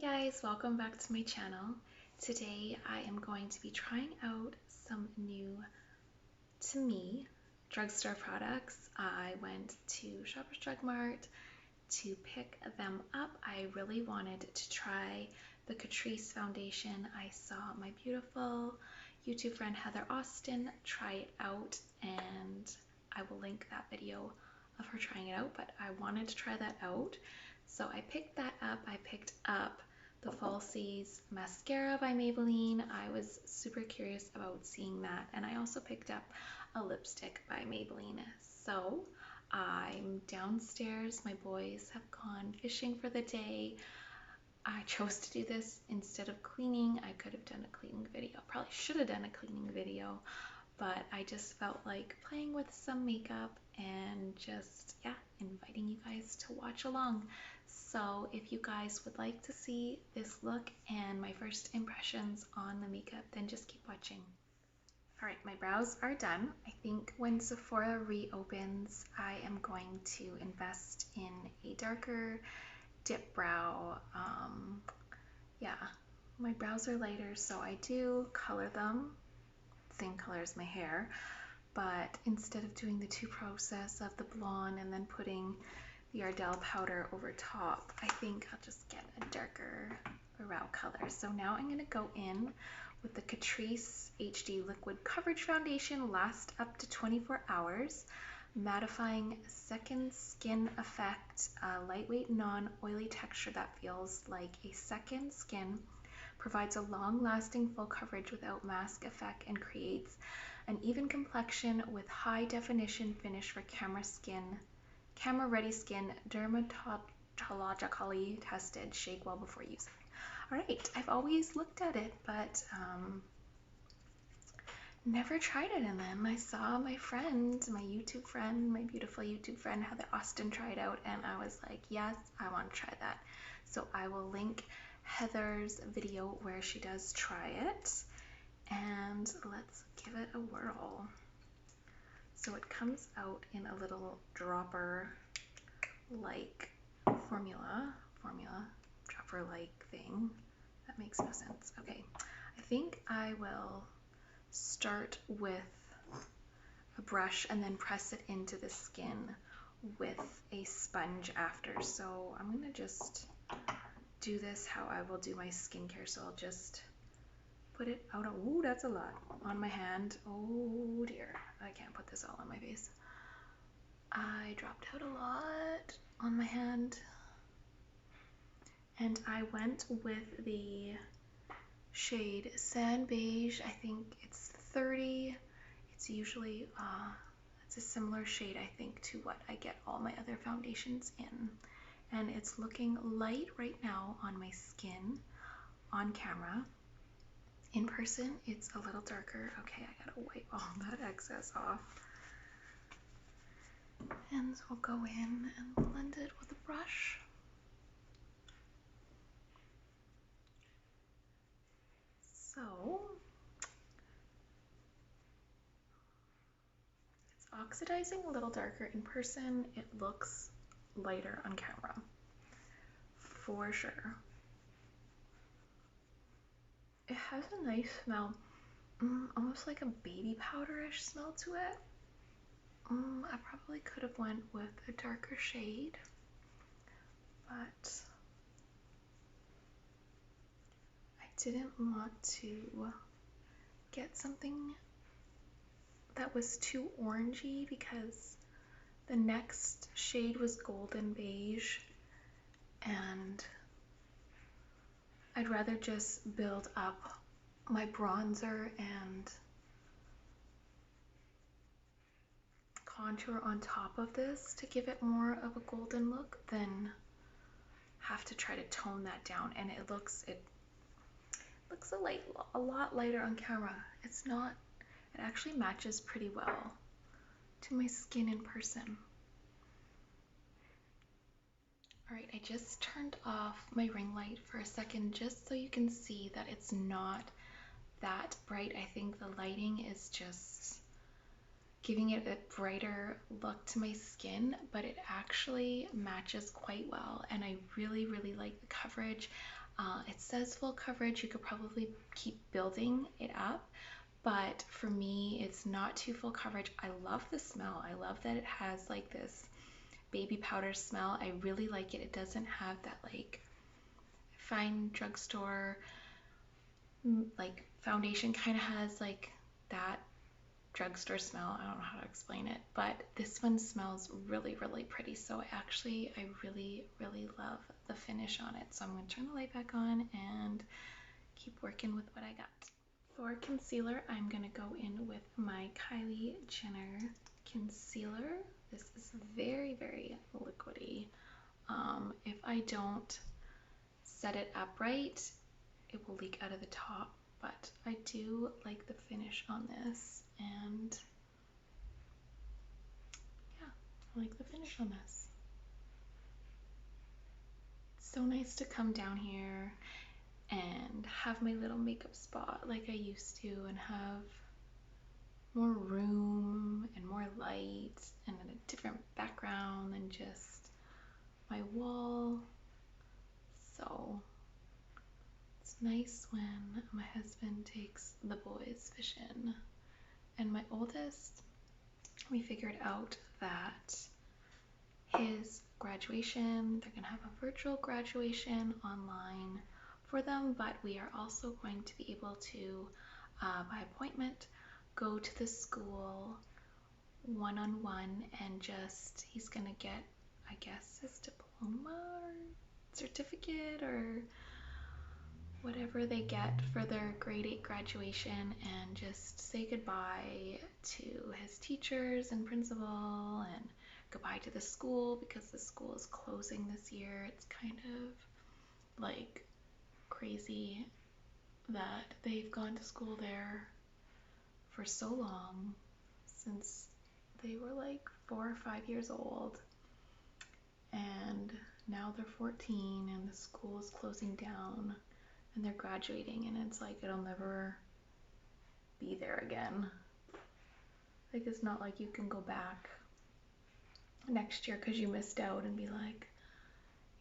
Hey guys, welcome back to my channel. Today I am going to be trying out some new, to me, drugstore products. I went to Shoppers Drug Mart to pick them up. I really wanted to try the Catrice foundation. I saw my beautiful YouTube friend Heather Austin try it out, and I will link that video of her trying it out, but I wanted to try that out. So I picked that up. I picked up the Falsies mascara by Maybelline. I was super curious about seeing that, and I also picked up a lipstick by Maybelline. So I'm downstairs. My boys have gone fishing for the day. I chose to do this instead of cleaning. I could have done a cleaning video. Probably should have done a cleaning video, but I just felt like playing with some makeup and just, yeah, inviting you guys to watch along. So if you guys would like to see this look and my first impressions on the makeup, then just keep watching. All right, my brows are done. I think when Sephora reopens, I am going to invest in a darker dip brow. Yeah, my brows are lighter, so I do color them same color as my hair, but instead of doing the two process of the blonde and then putting the Ardell powder over top, I think I'll just get a darker brow color. So now I'm going to go in with the Catrice HD Liquid Coverage Foundation, last up to 24 hours, mattifying second skin effect, a lightweight non-oily texture that feels like a second skin, provides a long-lasting full coverage without mask effect, and creates an even complexion with high definition finish for camera ready skin, dermatologically tested. Shake well before using. All right, I've always looked at it, but never tried it, and then I saw my friend, my YouTube friend, my beautiful YouTube friend Heather Austin try it out, and I was like, yes, I want to try that. So I will link Heather's video where she does try it, and let's give it a whirl. So it comes out in a little dropper like formula dropper like thing. That makes no sense. Okay, I think I will start with a brush and then press it into the skin with a sponge after. So I'm gonna just do this how I will do my skincare. So I'll just put it out. Ooh, that's a lot on my hand. Oh dear, I can't put this all on my face. I dropped out a lot on my hand, and I went with the shade Sand Beige. I think it's 30. It's usually it's a similar shade, I think, to what I get all my other foundations in, and it's looking light right now on my skin on camera. In person, it's a little darker. Okay, I gotta wipe all that excess off. And so we'll go in and blend it with a brush. So, it's oxidizing a little darker. In person, it looks lighter on camera, for sure. It has a nice smell, almost like a baby powderish smell to it. I probably could have went with a darker shade, but I didn't want to get something that was too orangey because the next shade was golden beige, and I'd rather just build up my bronzer and contour on top of this to give it more of a golden look than have to try to tone that down. And it looks a lot lighter on camera. It's not, it actually matches pretty well to my skin in person. All right, I just turned off my ring light for a second just so you can see that it's not that bright. I think the lighting is just giving it a brighter look to my skin, but it actually matches quite well, and I really like the coverage. It says full coverage. You could probably keep building it up, but for me, it's not too full coverage. I love the smell. I love that it has like this baby powder smell. I really like it. It doesn't have that like fine drugstore like foundation kind of has like that drugstore smell. I don't know how to explain it, but this one smells really, really pretty. So actually, I really, really love the finish on it. So I'm going to turn the light back on and keep working with what I got. For concealer, I'm going to go in with my Kylie Jenner concealer. This is very, very liquidy. If I don't set it up right, it will leak out of the top, but I do like the finish on this, and yeah, I like the finish on this. It's so nice to come down here and have my little makeup spot like I used to, and have more room and more light and a different background than just my wall. So it's nice when my husband takes the boys fishing. And my oldest, we figured out that his graduation, they're gonna have a virtual graduation online for them, but we are also going to be able to, by appointment, go to the school one-on-one and just, he's gonna get, I guess, his diploma or certificate or whatever they get for their grade 8 graduation, and just say goodbye to his teachers and principal, and goodbye to the school because the school is closing this year. It's kind of like crazy that they've gone to school there for so long, since they were like 4 or 5 years old, and now they're 14 and the school is closing down and they're graduating, and it's like it'll never be there again. Like, it's not like you can go back next year because you missed out and be like,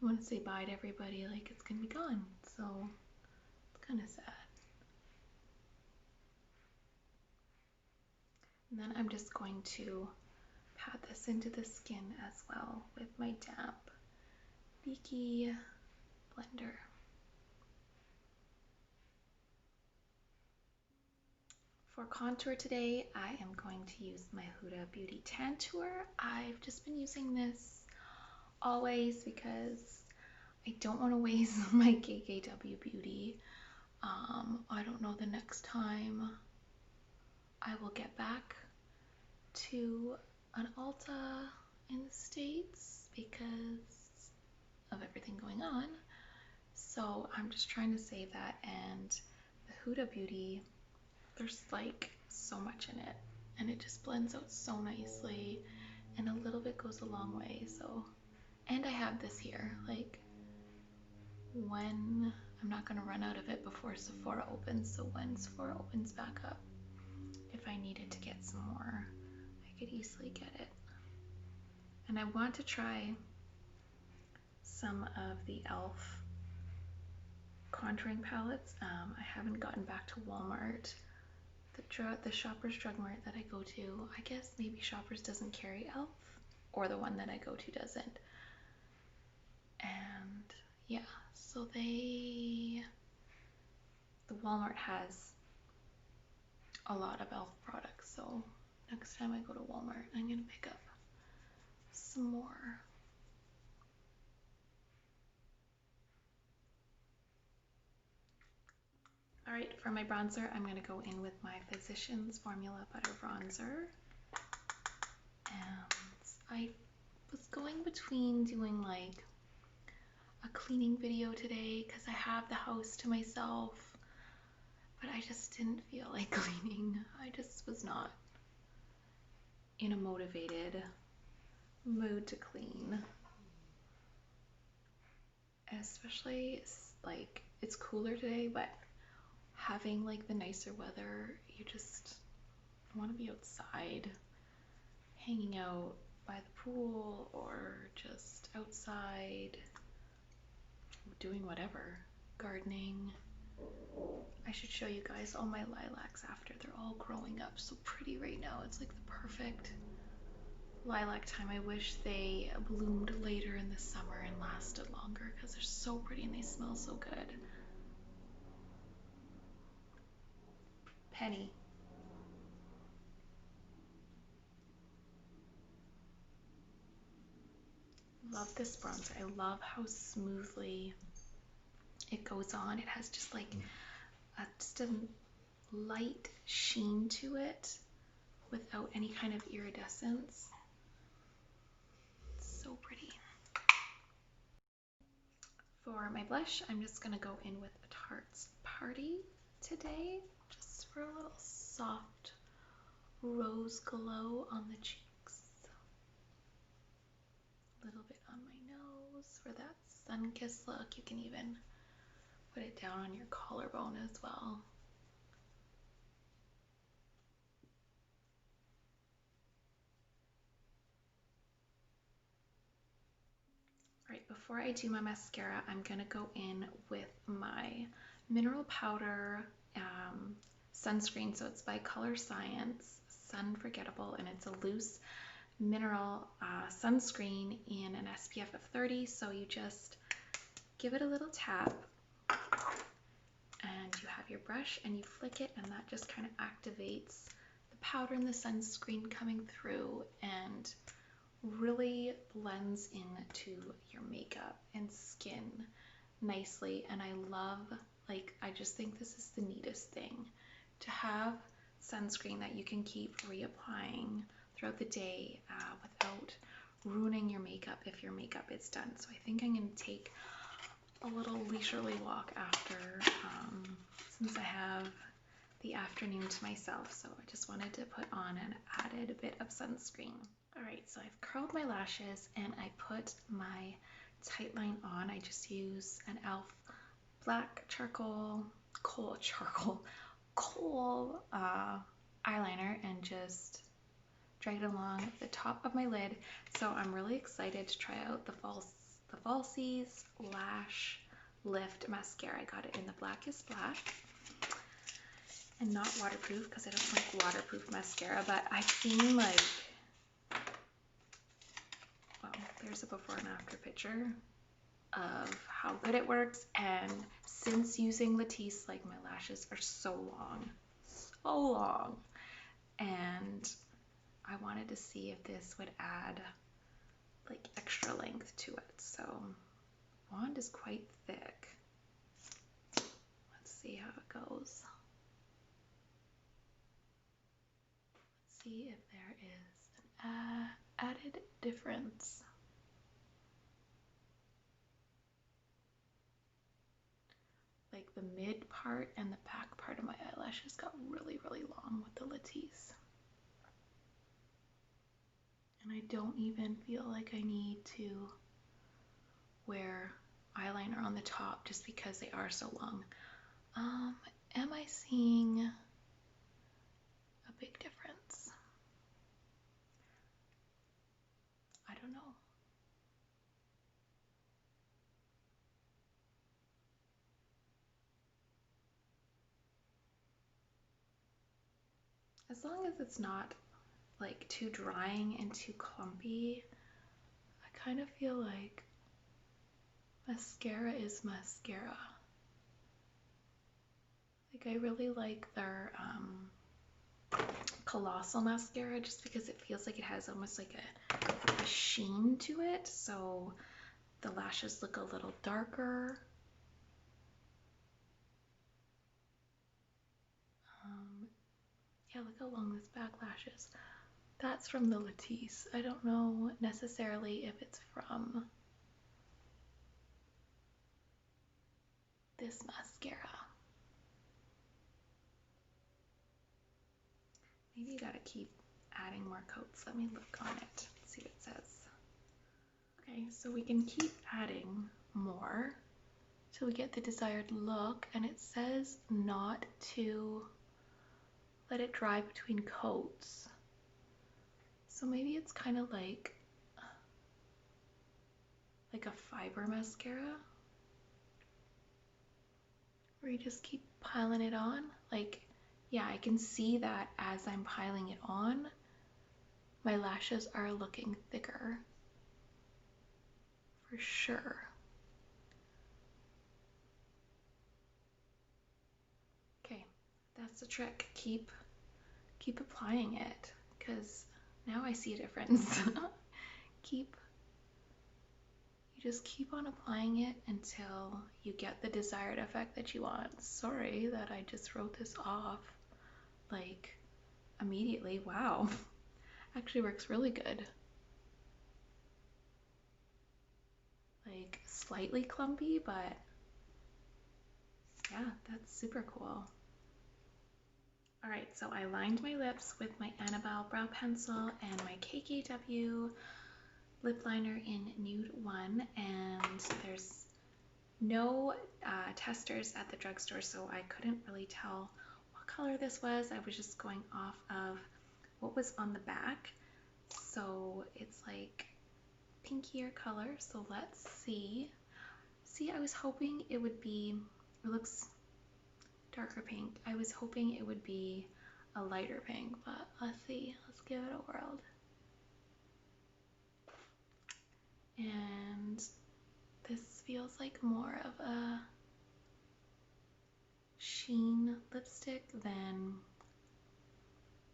you want to say bye to everybody, like it's gonna be gone. So it's kind of sad. And then I'm just going to pat this into the skin as well with my damp Beaky blender. For contour today, I am going to use my Huda Beauty Tantour. I've just been using this always because I don't want to waste my GRWM Beauty. I don't know the next time I will get back to an Ulta in the States because of everything going on. So I'm just trying to save that, and the Huda Beauty, there's like so much in it and it just blends out so nicely, and a little bit goes a long way. So, and I have this here, like when I'm not going to run out of it before Sephora opens, so when Sephora opens back up, if I needed to get some more, I could easily get it. And I want to try some of the e.l.f. contouring palettes. I haven't gotten back to Walmart. The Shoppers Drug Mart that I go to, I guess maybe Shoppers doesn't carry e.l.f. or the one that I go to doesn't. And yeah, so the Walmart has a lot of e.l.f. products, so next time I go to Walmart, I'm gonna pick up some more. Alright, for my bronzer, I'm going to go in with my Physicians Formula Butter Bronzer. And I was going between doing like a cleaning video today because I have the house to myself, but I just didn't feel like cleaning. I just was not in a motivated mood to clean. Especially like it's cooler today, but having like the nicer weather, you just want to be outside, hanging out by the pool or just outside doing whatever. gardening. I should show you guys all my lilacs after. They're all growing up so pretty right now. It's like the perfect lilac time. I wish they bloomed later in the summer and lasted longer because they're so pretty and they smell so good. Penny. Love this bronzer. I love how smoothly it goes on. It has just like just a light sheen to it without any kind of iridescence. It's so pretty. For my blush, I'm just gonna go in with a Tarte Paaarty today, just for a little soft rose glow on the cheeks. A little bit on my nose for that sun-kissed look. You can even put it down on your collarbone as well. Right, before I do my mascara, I'm gonna go in with my mineral powder sunscreen. So it's by Colorescience, Sunforgettable, and it's a loose mineral sunscreen in an SPF of 30. So you just give it a little tap and you have your brush and you flick it, and that just kind of activates the powder and the sunscreen coming through and really blends into your makeup and skin nicely. And I love, like, I just think this is the neatest thing to have sunscreen that you can keep reapplying throughout the day without ruining your makeup if your makeup is done. So I think I'm going to take a little leisurely walk after, since I have the afternoon to myself. So I just wanted to put on an added bit of sunscreen. Alright, so I've curled my lashes and I put my tight line on. I just use an e.l.f. black kohl eyeliner and just drag it along the top of my lid. So I'm really excited to try out the Falsies Lash Lift Mascara. I got it in the blackest black and not waterproof because I don't like waterproof mascara, but I've seen, like, well, there's a before and after picture of how good it works, and since using Latisse, like, my lashes are so long, and I wanted to see if this would add like extra length to it. So wand is quite thick. Let's see how it goes. Let's see if there is an added difference. Like the mid part and the back part of my eyelashes got really long with the Latisse. And I don't even feel like I need to wear eyeliner on the top just because they are so long. Am I seeing a big difference? I don't know. As long as it's not like too drying and too clumpy, I kind of feel like mascara is mascara. Like, I really like their Colossal mascara just because it feels like it has almost like a sheen to it, so the lashes look a little darker. Yeah, look how long this back lash is. That's from the Latisse. I don't know necessarily if it's from this mascara. Maybe you gotta keep adding more coats. Let me look on it, see what it says. Okay, so we can keep adding more till we get the desired look, and it says not to let it dry between coats. So maybe it's kind of like a fiber mascara. you just keep piling it on. Like, yeah, I can see that as I'm piling it on, my lashes are looking thicker. For sure. Okay, that's the trick. Keep applying it, because now I see a difference. You just keep on applying it until you get the desired effect that you want. Sorry that I just wrote this off like immediately. Wow. Actually works really good. Like slightly clumpy, but yeah, that's super cool. Alright, so I lined my lips with my Annabelle brow pencil and my KKW lip liner in Nude 1, and there's no testers at the drugstore, so I couldn't really tell what color this was. I was just going off of what was on the back. So it's like pinkier color, so let's see. See, I was hoping it would be, it looks darker pink. I was hoping it would be a lighter pink, but let's see. Let's give it a whirl. And this feels like more of a sheen lipstick than,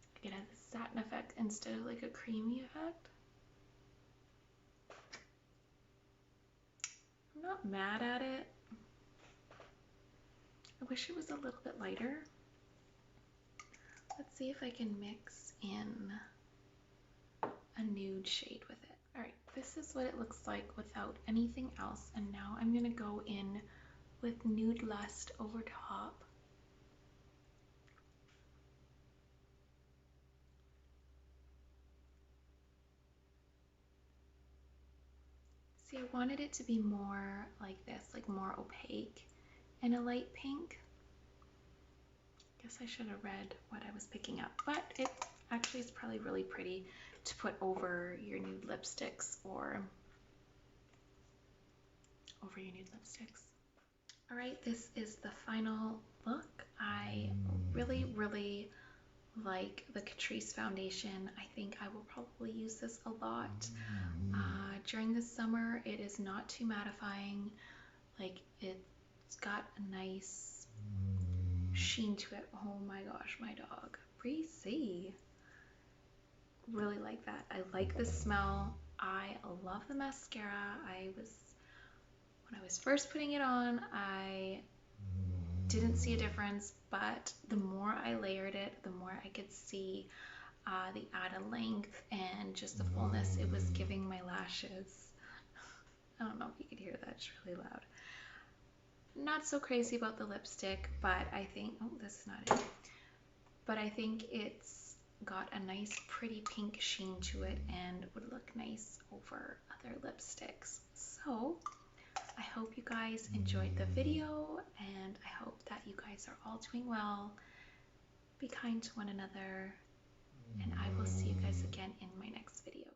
like, it has a satin effect instead of like a creamy effect. I'm not mad at it. I wish it was a little bit lighter. Let's see if I can mix in a nude shade with it. Alright, this is what it looks like without anything else, and now I'm going to go in with Nude Lust over top. See, I wanted it to be more like this, like more opaque and a light pink. Guess I should have read what I was picking up, but it actually is probably really pretty to put over your nude lipsticks or over your nude lipsticks. All right, this is the final look. I really, really like the Catrice foundation. I think I will probably use this a lot during the summer. It is not too mattifying. Like, it's got a nice sheen to it. Oh my gosh, my dog. Breezy. Really like that. I like the smell. I love the mascara. When I was first putting it on, I didn't see a difference, but the more I layered it, the more I could see the added length and just the fullness it was giving my lashes. I don't know if you could hear that, it's really loud. Not so crazy about the lipstick, but I think, oh, this is not it. But I think it's got a nice pretty pink sheen to it and would look nice over other lipsticks. So I hope you guys enjoyed the video, and I hope that you guys are all doing well. Be kind to one another, and I will see you guys again in my next video.